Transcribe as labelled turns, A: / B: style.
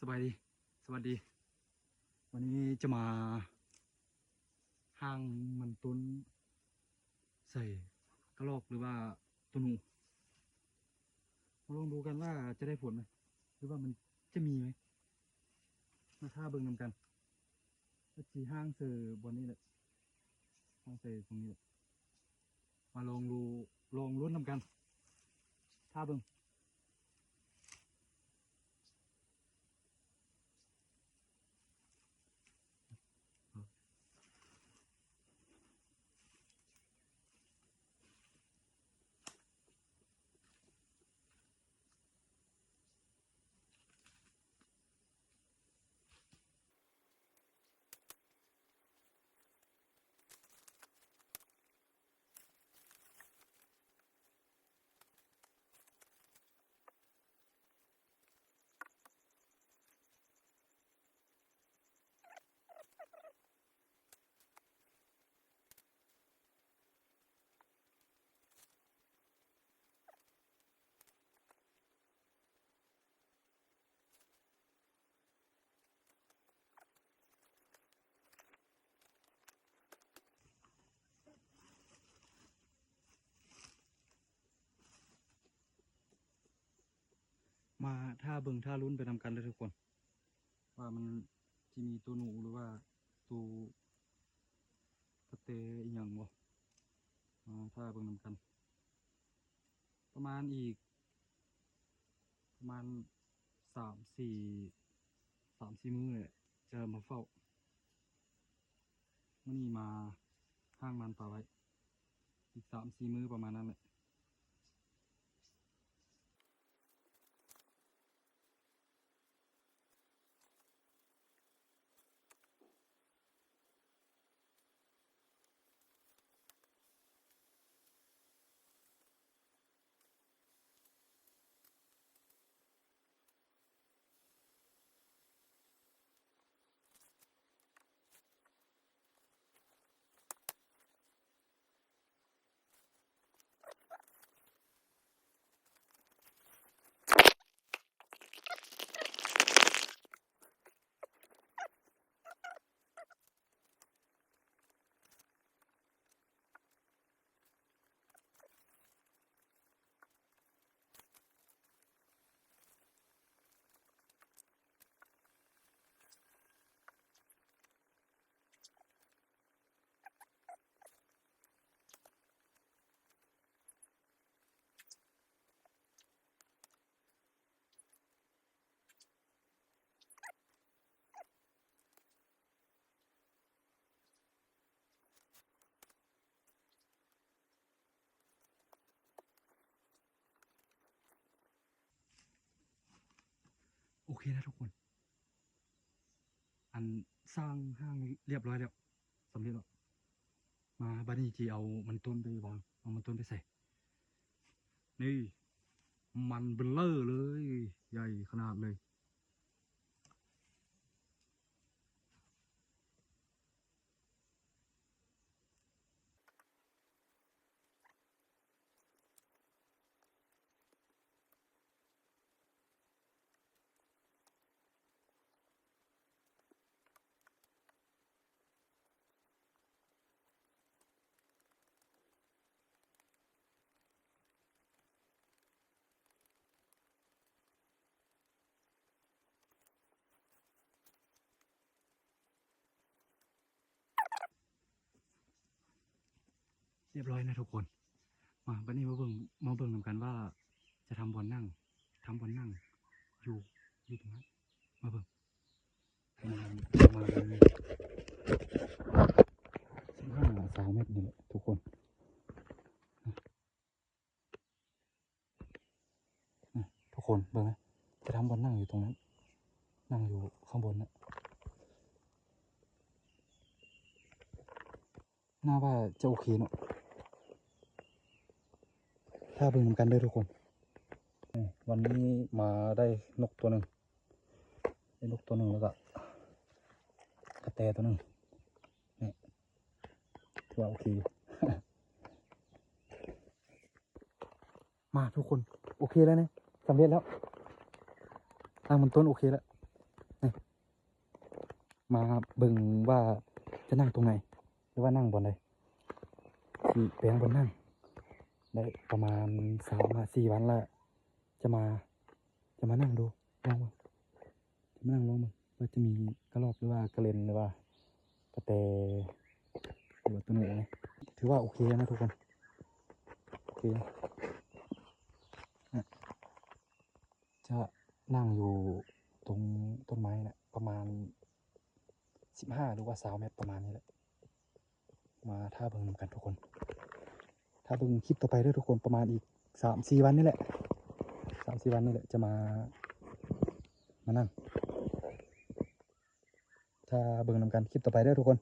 A: สบายดีสวัสดีวันนี้จะมาห้างมันต้นใส่กระรอกหรือว่าต้นหนูมาลองดูกันว่าจะได้ผลไหมหรือว่ามันจะมีไหมมาท่าเบิ่งนำกันก็จีห้างเสือบนนี้แหละห้างเสือตรงนี้แหละมาลองดูลองลุ้นนำกันท่าเบิ่งมาท่าเบิ่งท่าลุ้นไปนำกันเลยทุกคนว่ามันจะมีตัวหนูหรือว่าตัวกระเตอีหยังบ่มาท่าเบิ่งนำกันประมาณอีกประมาณ3-4 มื้อเนี่ยจะมาเฝ้ามื้อนี้มาห้างมันปลาไว้อีก3-4 มื้อประมาณนั้นแหละโอเคนะทุกคนอันสร้างห้างเรียบร้อยแล้วสำเร็จแล้วมาบัดนี้จีเอามันต้นไปวางเอามันต้นไปใส่นี่มันเบลอเลยใหญ่ขนาดเลยเรียบร้อยนะทุกคนมาบัดนี้มาเบิ่งนำกันว่าจะทำบอลนั่งอยู่ตรงนั้นมาเบิ่งมา15-3 เมตรนี่แหละทุกคนทุกคนเบิ่งนะจะทำบอลนั่งอยู่ตรงนั้นนั่งอยู่ข้างบนนะน่าว่าจะโอเคเนาะถ้าเบิ่งนำกันด้วยทุกคนวันนี้มาได้นกตัวหนึ่งแล้วก็กระแตตัวหนึ่งนี่ถือว่าโอเคอยู่ มาทุกคนโอเคแล้วเนี่ยสำเร็จแล้วตั้งมันต้นโอเคแล้ว มาเบิ่งว่าจะนั่งตรงไหนหรือว่านั่งบนใดสิแปลงบนนั่งได้ประมาณ3-4 วันละจะมานั่งดูลองมาจะมานั่งลองมาว่าจะมีกระรอกหรือว่ากระเรนหรือว่ากระแตหรือว่าตัวหนูไหมถือว่าโอเคนะทุกคนโอเคนะจะนั่งอยู่ตรงต้นไม้นะประมาณ15หรือว่า20 เมตรประมาณนี้แหละมาท่าเบิ่งนำกันทุกคนถ้าเบิ่งคลิปต่อไปด้วยทุกคนประมาณอีก3-4 วันนี่แหละ3-4 วันนี่แหละจะมานั่งถ้าเบิ่งนำกันคลิปต่อไปด้วยทุกคน